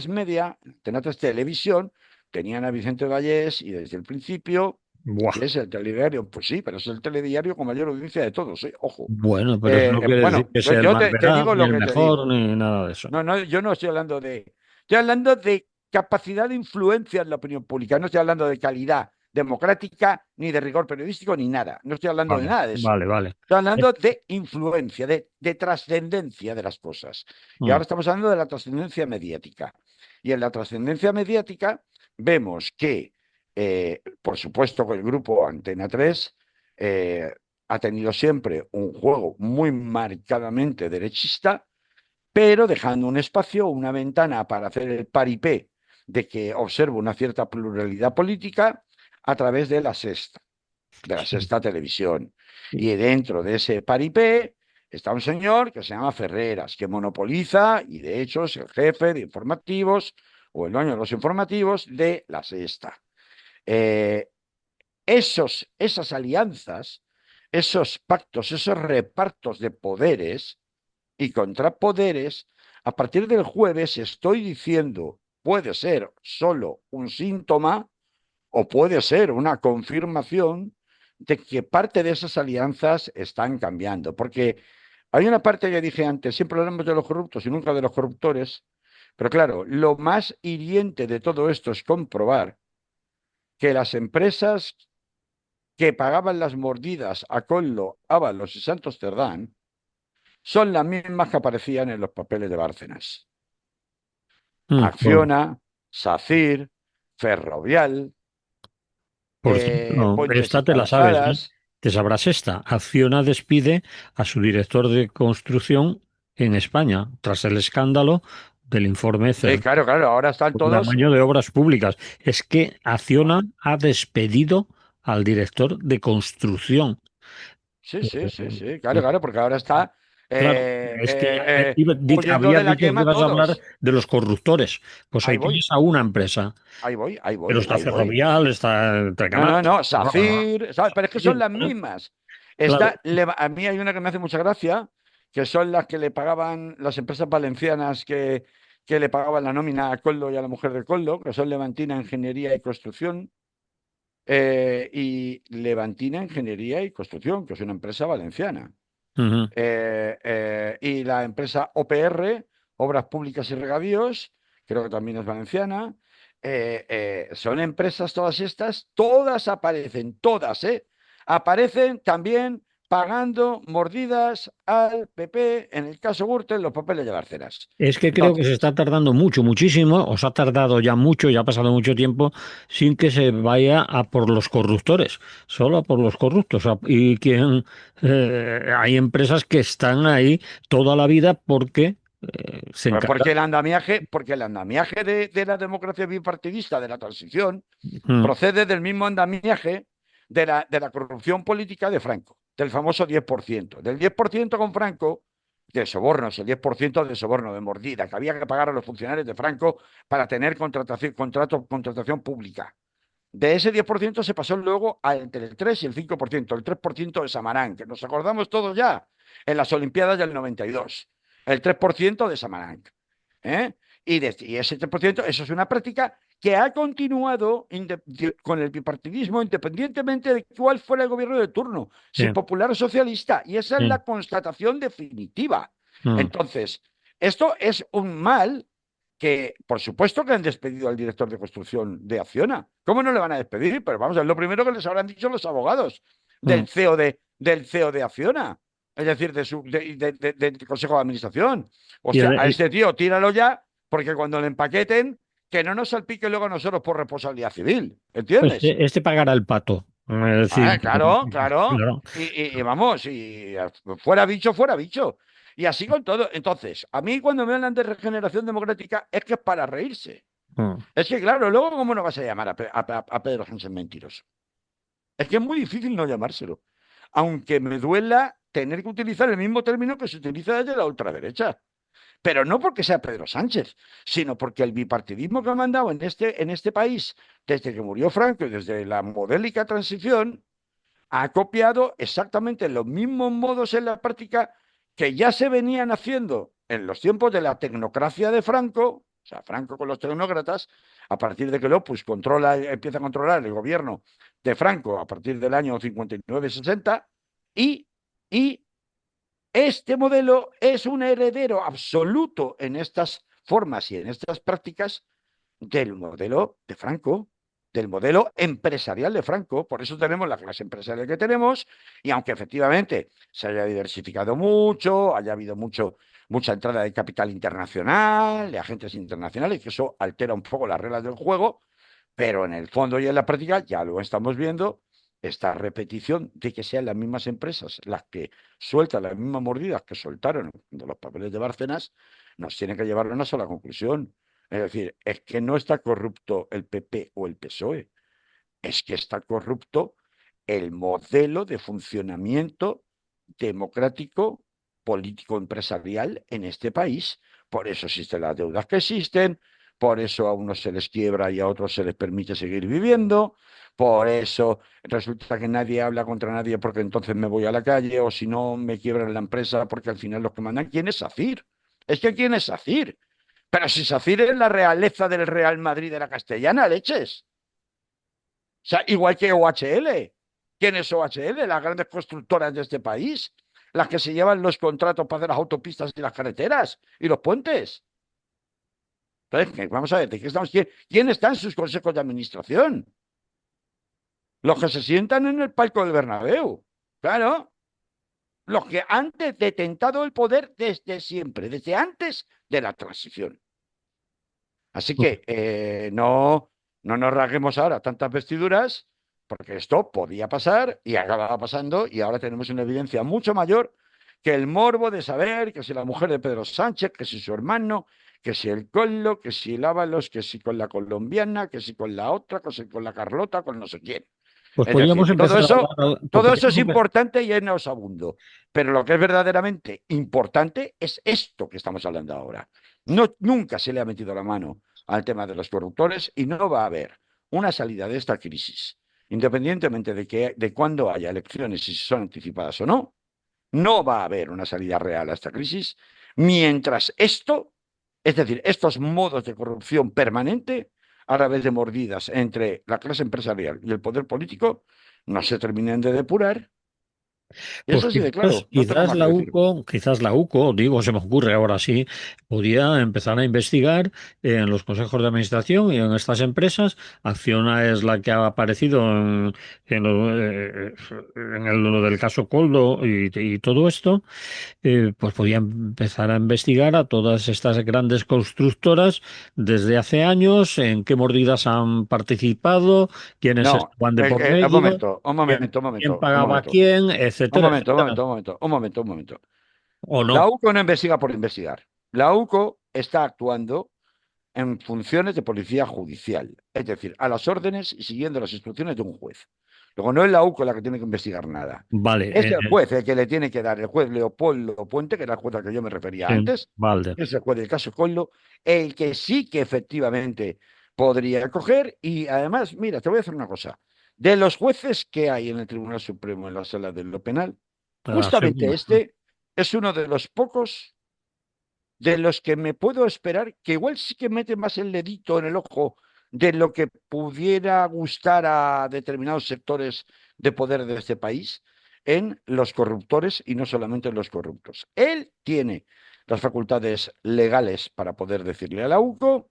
Media, en Antena 3 Televisión, tenían a Vicente Vallés y desde el principio, Buah. que es el telediario, pues sí, pero es el telediario con mayor audiencia de todos, ojo. Bueno, pero eso no quiere decir Bueno, que sea pues el yo más te veraz, digo ni lo el que te mejor, digo. ni nada de eso. No, no, yo no estoy hablando de capacidad de influencia en la opinión pública, no estoy hablando de calidad democrática, ni de rigor periodístico, ni nada. No estoy hablando de Vale, nada de eso. vale, vale. Estoy Eh, hablando de influencia, de trascendencia de las cosas. Y mm. ahora estamos hablando de la trascendencia mediática. Y en la trascendencia mediática vemos que, por supuesto, que el grupo Antena 3 eh, ha tenido siempre un juego muy marcadamente derechista, pero dejando un espacio, una ventana para hacer el paripé de que observo una cierta pluralidad política a través Sí. de la sexta televisión. Sí. Y dentro de ese paripé está un señor que se llama Ferreras, que monopoliza y de hecho es el jefe de informativos o el dueño de los informativos de la sexta. Eh, esas alianzas, esos pactos, esos repartos de poderes y contrapoderes, a partir del jueves estoy diciendo, puede ser solo un síntoma o puede ser una confirmación de que parte de esas alianzas están cambiando. Porque hay una parte que dije antes, siempre hablamos de los corruptos y nunca de los corruptores, pero claro, lo más hiriente de todo esto es comprobar que las empresas que pagaban las mordidas a Collo, Ábalos y Santos Cerdán son las mismas que aparecían en los papeles de Bárcenas. Bueno, Acciona, SACIR, Ferrovial, por cierto, Puentes y esta te la sabes, ¿eh? Calzadas. Te sabrás esta. Acciona despide a su director de construcción en España tras el escándalo del informe Sí, claro, claro, ahora están por todos. tamaño de obras públicas. Es que Buah. Acciona ha despedido al director de construcción. Sí, sí, sí, Eh, sí, claro, eh, claro, porque ahora está claro, es que huyendo habías de la dicho que quema ibas a hablar todos. de los corruptores. Pues Ahí ahí voy, tienes a una empresa, ahí voy, ahí pero voy, está ahí voy. Ferrovial, está No, Trecamac. no, no, SACIR, ¿sabes? Pero es que son las mismas. Claro. A mí hay una que me hace mucha gracia, que son las que le pagaban las empresas valencianas que le pagaban la nómina a Coldo y a la mujer de Coldo, que son Levantina Ingeniería y Construcción, y Levantina Ingeniería y Construcción, que es una empresa valenciana. Ujú. Y la empresa OPR, Obras Públicas y Regadíos, creo que también es valenciana. Son empresas todas estas, todas aparecen, todas, ¿eh? Aparecen también pagando mordidas al PP, en el caso Gürtel, los papeles de Bárcenas. Es que creo que se Entonces, está tardando mucho, muchísimo, os ha tardado ya mucho, ya ha pasado mucho tiempo sin que se vaya a por los corruptores, solo a por los corruptos. Y hay empresas que están ahí toda la vida porque se pues encargan. porque el andamiaje de la democracia bipartidista, de la transición, Mm. procede del mismo andamiaje de la corrupción política de Franco, del famoso 10%. Del 10% con Franco, de sobornos, el 10% de soborno, de mordida, que había que pagar a los funcionarios de Franco para tener contratación pública. De ese 10% se pasó luego a entre el 3 y el 5%, el 3% de Samarán, que nos acordamos todos ya, en las Olimpiadas del 92, el 3% de Samarán. ¿Eh? Y ese 3%, eso es una práctica que ha continuado con el bipartidismo independientemente de cuál fuera el gobierno de turno, Sí, si popular o socialista, y esa es sí. la constatación definitiva. Mm. Entonces, esto es un mal que, por supuesto que han despedido al director de construcción de Acciona. ¿Cómo no le van a despedir? Pero vamos, es lo primero que les habrán dicho los abogados Mm. del CEO de Acciona, es decir, del Consejo de Administración. Y Hostia, a el- este tío tíralo ya, porque cuando le empaqueten, que no nos salpique luego a nosotros por responsabilidad civil. ¿Entiendes? este pagará el pato. Es decir, Ah, claro, claro. claro. Y vamos, y fuera bicho, fuera bicho. Y así con todo. Entonces, a mí cuando me hablan de regeneración democrática es que es para reírse. Mm. Es que, claro, luego, ¿cómo no vas a llamar a Pedro Sánchez mentiroso? Es que es muy difícil no llamárselo. Aunque me duela tener que utilizar el mismo término que se utiliza desde la ultraderecha. Pero no porque sea Pedro Sánchez, sino porque el bipartidismo que ha mandado en este país desde que murió Franco y desde la modélica transición ha copiado exactamente los mismos modos en la práctica que ya se venían haciendo en los tiempos de la tecnocracia de Franco, o sea, Franco con los tecnócratas, a partir de que López empieza a controlar el gobierno de Franco a partir del año 59-60, y, y este modelo es un heredero absoluto en estas formas y en estas prácticas del modelo de Franco, del modelo empresarial de Franco. Por eso tenemos la clase empresarial que tenemos, y aunque efectivamente se haya diversificado mucho, haya habido mucha entrada de capital internacional, de agentes internacionales, que eso altera un poco las reglas del juego, pero en el fondo y en la práctica ya lo estamos viendo, esta repetición de que sean las mismas empresas las que sueltan las mismas mordidas que soltaron de los papeles de Bárcenas, nos tiene que llevar a una sola conclusión. Es decir, es que no está corrupto el PP o el PSOE, es que está corrupto el modelo de funcionamiento democrático, político, empresarial en este país. Por eso existen las deudas que existen, por eso a unos se les quiebra y a otros se les permite seguir viviendo, por eso resulta que nadie habla contra nadie porque entonces me voy a la calle, o si no me quiebran la empresa porque al final los que mandan, ¿quién es SACIR? Es que ¿quién es SACIR? Pero si SACIR es la realeza del Real Madrid de la Castellana, leches. O sea, igual que OHL. ¿Quién es OHL? Las grandes constructoras de este país. Las que se llevan los contratos para hacer las autopistas y las carreteras y los puentes. Entonces, vamos a ver, ¿de qué estamos? ¿Quién está en sus consejos de administración? Los que se sientan en el palco del Bernabéu. Claro. Los que han detentado el poder desde siempre, desde antes de la transición. Así que no nos rasguemos ahora tantas vestiduras, porque esto podía pasar y acababa pasando, y ahora tenemos una evidencia mucho mayor que el morbo de saber que si la mujer de Pedro Sánchez, que si su hermano, que si el Collo, que si el Ábalos, que si con la colombiana, que si con la otra, que si con la Carlota, con no sé quién. Pues Es decir, podríamos empezar a hablar, pues todo eso podríamos es importante y es nauseabundo. Pero lo que es verdaderamente importante es esto que estamos hablando ahora. No, nunca se le ha metido la mano al tema de los corruptores, y no va a haber una salida de esta crisis, independientemente de cuándo haya elecciones y si son anticipadas o no. No va a haber una salida real a esta crisis mientras esto, es decir, estos modos de corrupción permanente a través de mordidas entre la clase empresarial y el poder político no se terminen de depurar. Y Pues eso sí de claro, no tengo más que decir. Quizás la UCO, digo, se me ocurre ahora sí, podía empezar a investigar en los consejos de administración y en estas empresas. Acciona es la que ha aparecido en lo del caso Coldo y todo esto. Pues podía empezar a investigar a todas estas grandes constructoras desde hace años, en qué mordidas han participado, quiénes No, estaban de por medio, un quién, momento, un quién momento, un pagaba a momento, quién, un etcétera, momento, un etcétera. momento, un momento, un momento, un momento. ¿O La no? UCO no investiga por investigar. La UCO está actuando en funciones de policía judicial, es decir, a las órdenes y siguiendo las instrucciones de un juez. Luego no es la UCO la que tiene que investigar nada. Vale, Es el juez el que le tiene que dar, el juez Leopoldo Puente, que era el juez al que yo me refería sí, antes, vale. es el juez del caso Collo, el que sí que efectivamente podría coger y además, mira, te voy a decir una cosa. De los jueces que hay en el Tribunal Supremo en la sala de lo penal, La justamente segunda. este es uno de los pocos de los que me puedo esperar que igual sí que mete más el dedito en el ojo de lo que pudiera gustar a determinados sectores de poder de este país en los corruptores y no solamente en los corruptos. Él tiene las facultades legales para poder decirle a la UCO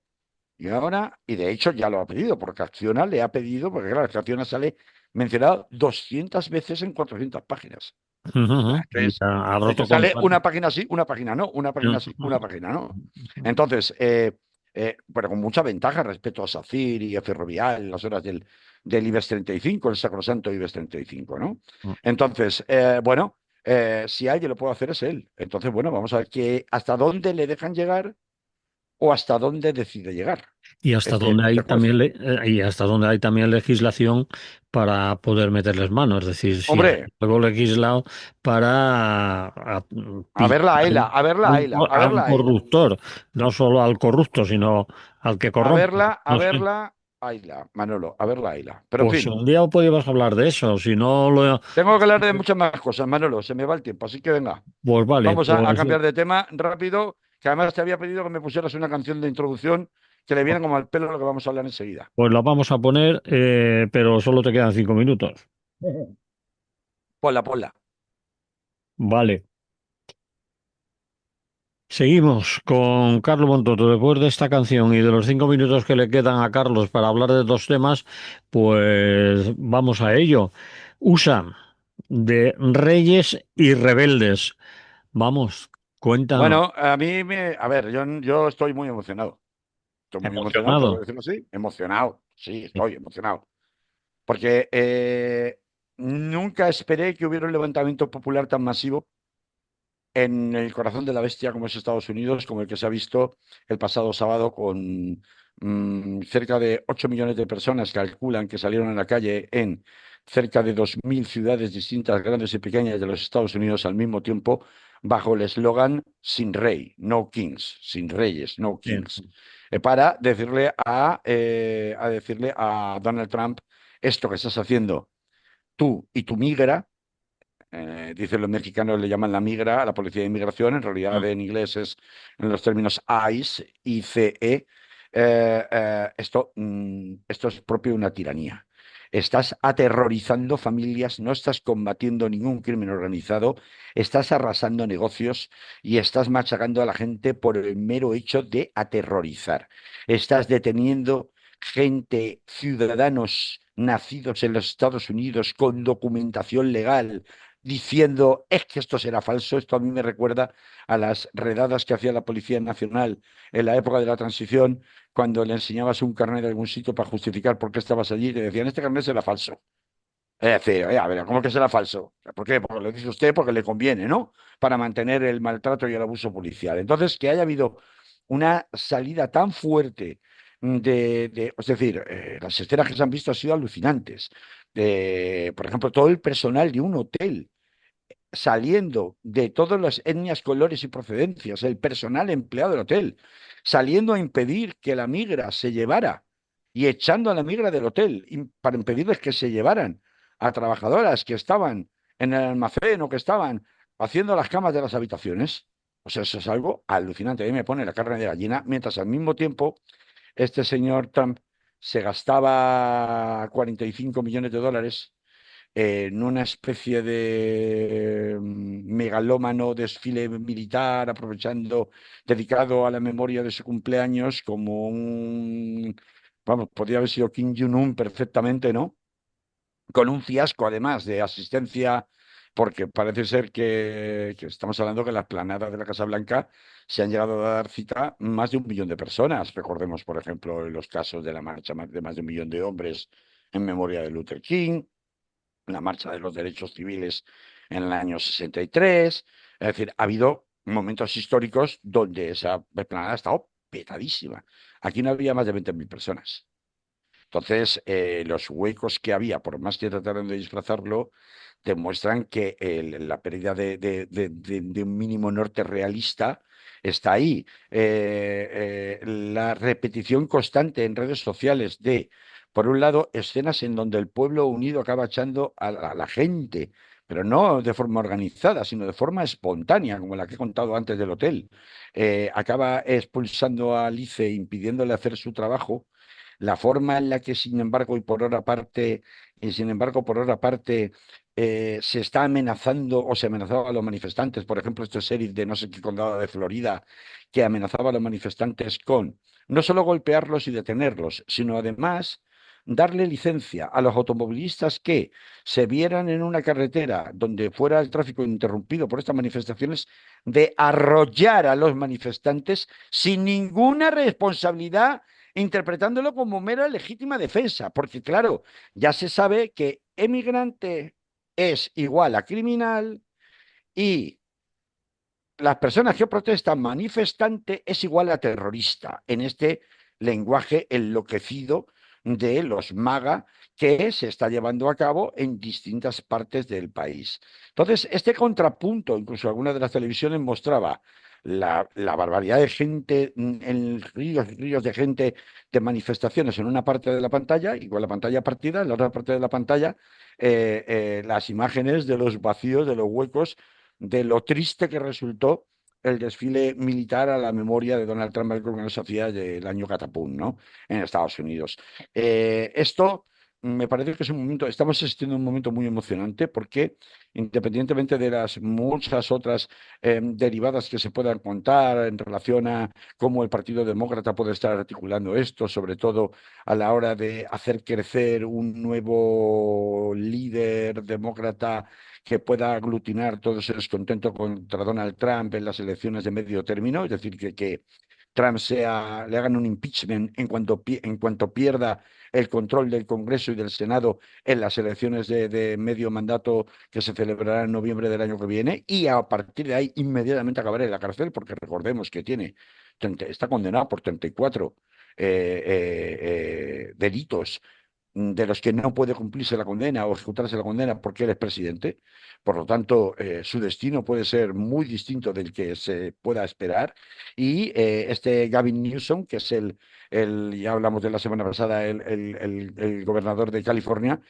y ahora, y de hecho ya lo ha pedido, porque Acciona le ha pedido, porque claro, que Acciona sale mencionado 200 veces en 400 páginas. Ujú. Y Entonces, ha roto sale contrato. una página sí, una página no, una página sí, una página no. Entonces, pero con mucha ventaja respecto a SACIR y a Ferrovial en las horas del IBEX 35, el sacrosanto IBEX 35, ¿no? Entonces, bueno, si alguien lo puede hacer es él. Entonces, bueno, vamos a ver hasta dónde le dejan llegar o hasta dónde decide llegar Y hasta este, donde hay este juez. también y hasta donde hay también legislación para poder meterles mano. Es decir, si hay Hombre, algo legislado para a ver la pillar Aila, a ver la Aila, a a ver un la Aila, corruptor, no solo al corrupto, sino al que corrompe. a No sé. verla, Aila, Manolo, a ver la Aila. Pero en Pues fin. un día podríamos hablar de eso. Si no lo. Tengo que hablar de muchas más cosas, Manolo, se me va el tiempo, así que venga, Pues vale, vamos a pues, cambiar de tema rápido, que además te había pedido que me pusieras una canción de introducción que le viene como al pelo lo que vamos a hablar enseguida. pues la vamos a poner, pero solo te quedan 5 minutos. Ponla, ponla. Vale. Seguimos con Carlos Montoto. Después de esta canción y de los 5 minutos que le quedan a Carlos para hablar de dos temas, pues vamos a ello. USA, de Reyes y Rebeldes. Vamos, cuéntanos. Bueno, a ver, yo estoy muy emocionado. Estoy muy emocionado, puedo Emocionado. decirlo así. Emocionado, sí, Sí. estoy emocionado. Porque nunca esperé que hubiera un levantamiento popular tan masivo en el corazón de la bestia como es Estados Unidos, como el que se ha visto el pasado sábado con cerca de 8 millones de personas calculan que salieron a la calle en cerca de 2.000 ciudades distintas, grandes y pequeñas de los Estados Unidos al mismo tiempo, bajo el eslogan Sin rey, no kings, sin reyes, no Sí. kings, para decirle a Donald Trump, esto que estás haciendo tú y tu migra, dicen los mexicanos, le llaman la migra a la policía de inmigración, en realidad Mm. en inglés es en los términos ICE, ICE. Esto es propio de una tiranía. Estás aterrorizando familias, no estás combatiendo ningún crimen organizado, estás arrasando negocios y estás machacando a la gente por el mero hecho de aterrorizar. Estás deteniendo gente, ciudadanos nacidos en los Estados Unidos con documentación legal diciendo, es que esto será falso. Esto a mí me recuerda a las redadas que hacía la Policía Nacional en la época de la transición, cuando le enseñabas un carnet de algún sitio para justificar por qué estabas allí, y te decían, este carnet será falso. Es decir, a ver, ¿cómo que será falso? ¿Por qué? Porque lo dice usted porque le conviene, ¿no? Para mantener el maltrato y el abuso policial. Entonces, que haya habido una salida tan fuerte es decir, las escenas que se han visto han sido alucinantes. Por ejemplo, todo el personal de un hotel saliendo de todas las etnias, colores y procedencias, el personal empleado del hotel, saliendo a impedir que la migra se llevara y echando a la migra del hotel para impedirles que se llevaran a trabajadoras que estaban en el almacén o que estaban haciendo las camas de las habitaciones. O sea, eso es algo alucinante. A mí me pone la carne de gallina, mientras al mismo tiempo este señor Trump se gastaba 45 millones de dólares en una especie de megalómano desfile militar, aprovechando, dedicado a la memoria de su cumpleaños, como vamos, podría haber sido Kim Jong-un perfectamente, ¿no? Con un fiasco además de asistencia, porque parece ser que estamos hablando que en las planadas de la Casa Blanca se han llegado a dar cita más de 1 millón de personas. Recordemos, por ejemplo, los casos de la marcha de más de 1 millón de hombres en memoria de Luther King, la marcha de los derechos civiles en el año 63. Es decir, ha habido momentos históricos donde esa explanada ha estado petadísima. Aquí no había más de 20.000 personas. Entonces, los huecos que había, por más que trataron de disfrazarlo, demuestran que la pérdida de un mínimo norte realista está ahí. La repetición constante en redes sociales de, por un lado, escenas en donde el pueblo unido acaba echando a la gente, pero no de forma organizada, sino de forma espontánea, como la que he contado antes del hotel. Acaba expulsando a Alice, impidiéndole hacer su trabajo. La forma en la que, sin embargo, por otra parte, se está amenazando o se amenazaba a los manifestantes. Por ejemplo, este sheriff de no sé qué condado de Florida, que amenazaba a los manifestantes con no solo golpearlos y detenerlos, sino además darle licencia a los automovilistas que se vieran en una carretera donde fuera el tráfico interrumpido por estas manifestaciones, de arrollar a los manifestantes sin ninguna responsabilidad, interpretándolo como mera legítima defensa, porque claro, ya se sabe que emigrante es igual a criminal y las personas que protestan, manifestante, es igual a terrorista, en este lenguaje enloquecido de los MAGA que se está llevando a cabo en distintas partes del país. Entonces, este contrapunto, incluso alguna de las televisiones mostraba la barbaridad de gente, en ríos y ríos de gente, de manifestaciones en una parte de la pantalla, y con la pantalla partida, en la otra parte de la pantalla, las imágenes de los vacíos, de los huecos, de lo triste que resultó el desfile militar a la memoria de Donald Trump, que nos hacía del año Catapum, ¿no? En Estados Unidos. Esto me parece que es un momento, estamos asistiendo a un momento muy emocionante porque, independientemente de las muchas otras derivadas que se puedan contar en relación a cómo el Partido Demócrata puede estar articulando esto, sobre todo a la hora de hacer crecer un nuevo líder demócrata que pueda aglutinar todo ese descontento contra Donald Trump en las elecciones de medio término, es decir, que Trump le hagan un impeachment en cuanto pierda el control del Congreso y del Senado en las elecciones de medio mandato que se celebrarán en noviembre del año que viene, y a partir de ahí inmediatamente acabará en la cárcel, porque recordemos que está condenado por 34 delitos de los que no puede cumplirse la condena o ejecutarse la condena porque él es presidente. Por lo tanto, su destino puede ser muy distinto del que se pueda esperar. Y este Gavin Newsom, que es ya hablamos de la semana pasada, el gobernador de California,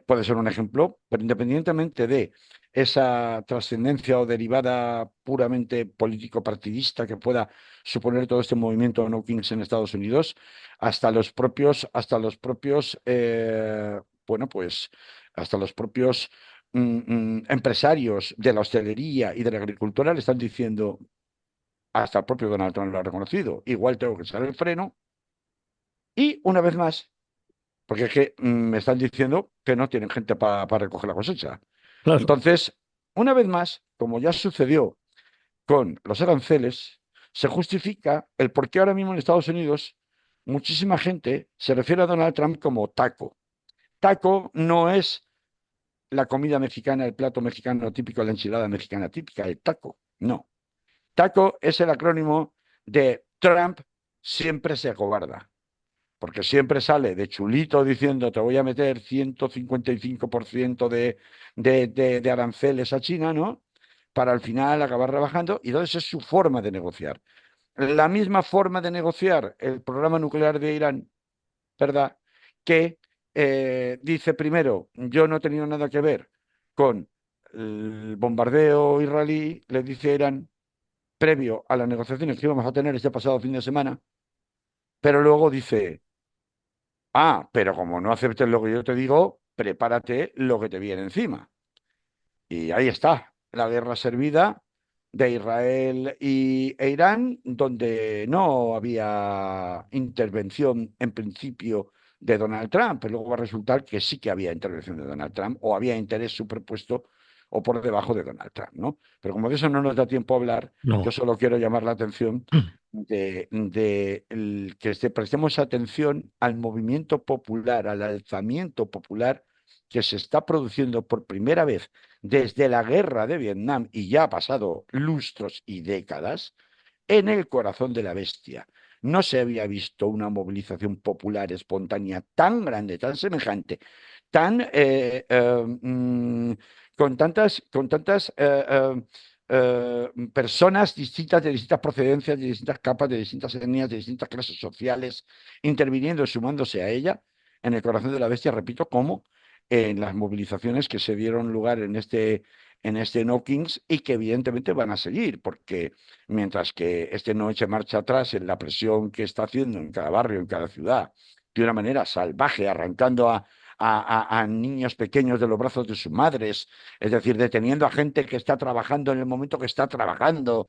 puede ser un ejemplo, pero independientemente de esa trascendencia o derivada puramente político-partidista que pueda suponer todo este movimiento No Kings en Estados Unidos, bueno, pues hasta los propios empresarios de la hostelería y de la agricultura le están diciendo, hasta el propio Donald Trump lo ha reconocido, igual tengo que echar el freno, y una vez más, porque es que me están diciendo que no tienen gente para recoger la cosecha. Claro. Entonces, una vez más, como ya sucedió con los aranceles, se justifica el por qué ahora mismo en Estados Unidos muchísima gente se refiere a Donald Trump como taco. Taco no es la comida mexicana, el plato mexicano típico, la enchilada mexicana típica, el taco. No. Taco es el acrónimo de Trump siempre se acobarda, porque siempre sale de chulito diciendo te voy a meter 155% de aranceles a China, ¿no? Para al final acabar rebajando, y entonces es su forma de negociar. La misma forma de negociar el programa nuclear de Irán, ¿verdad? Que dice primero, yo no he tenido nada que ver con el bombardeo israelí, le dice a Irán, previo a las negociaciones que íbamos a tener este pasado fin de semana, pero luego dice, pero como no aceptes lo que yo te digo, prepárate lo que te viene encima. Y ahí está, la guerra servida de Israel e Irán, donde no había intervención en principio de Donald Trump, pero luego va a resultar que sí que había intervención de Donald Trump, o había interés superpuesto o por debajo de Donald Trump, ¿no? Pero como de eso no nos da tiempo a hablar, yo No. solo quiero llamar la atención que prestemos atención al movimiento popular, al alzamiento popular que se está produciendo por primera vez desde la guerra de Vietnam, y ya ha pasado lustros y décadas, en el corazón de la bestia. No se había visto una movilización popular espontánea tan grande, tan semejante, tan con tantas personas distintas, de distintas procedencias, de distintas capas, de distintas etnias, de distintas clases sociales, interviniendo y sumándose a ella en el corazón de la bestia, repito, como en las movilizaciones que se dieron lugar en este No Kings y que evidentemente van a seguir, porque mientras que este no eche marcha atrás en la presión que está haciendo en cada barrio, en cada ciudad, de una manera salvaje, arrancando a niños pequeños de los brazos de sus madres, es decir, deteniendo a gente que está trabajando en el momento que está trabajando,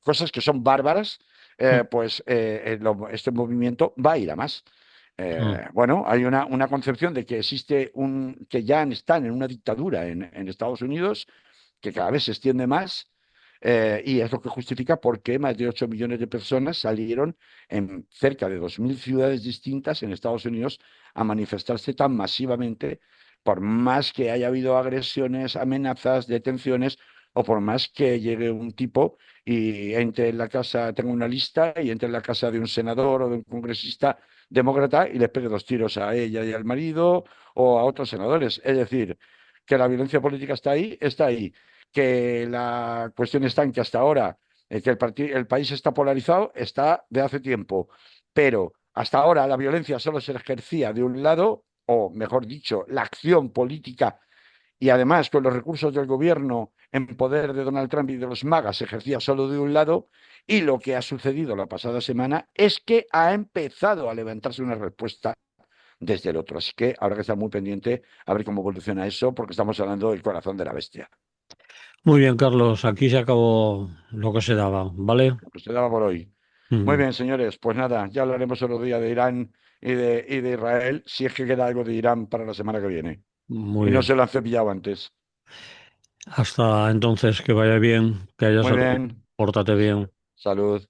cosas que son bárbaras, este movimiento va a ir a más. Mm. Bueno, hay una concepción de que existe que ya están en una dictadura en Estados Unidos que cada vez se extiende más, y es lo que justifica por qué más de 8 millones de personas salieron en cerca de 2.000 ciudades distintas en Estados Unidos a manifestarse tan masivamente, por más que haya habido agresiones, amenazas, detenciones, o por más que llegue un tipo y entre en la casa, tenga una lista y entre en la casa de un senador o de un congresista demócrata y le pegue 2 tiros a ella y al marido o a otros senadores. Es decir, que la violencia política está ahí, está ahí. Que la cuestión está en que hasta ahora que el país está polarizado, está de hace tiempo. Pero hasta ahora la violencia solo se ejercía de un lado, o mejor dicho, la acción política y además con los recursos del gobierno en poder de Donald Trump y de los MAGA se ejercía solo de un lado. Y lo que ha sucedido la pasada semana es que ha empezado a levantarse una respuesta desde el otro. Así que habrá que estar muy pendiente a ver cómo evoluciona eso, porque estamos hablando del corazón de la bestia. Muy bien, Carlos, aquí se acabó lo que se daba, ¿vale? Lo que se daba por hoy. Muy Mm. bien, señores, pues nada, ya hablaremos otro día de Irán y de Israel, si es que queda algo de Irán para la semana que viene. Muy Y no bien. se lo han cepillado antes. Hasta entonces, que vaya bien, que haya Muy salud, bien, pórtate bien. salud.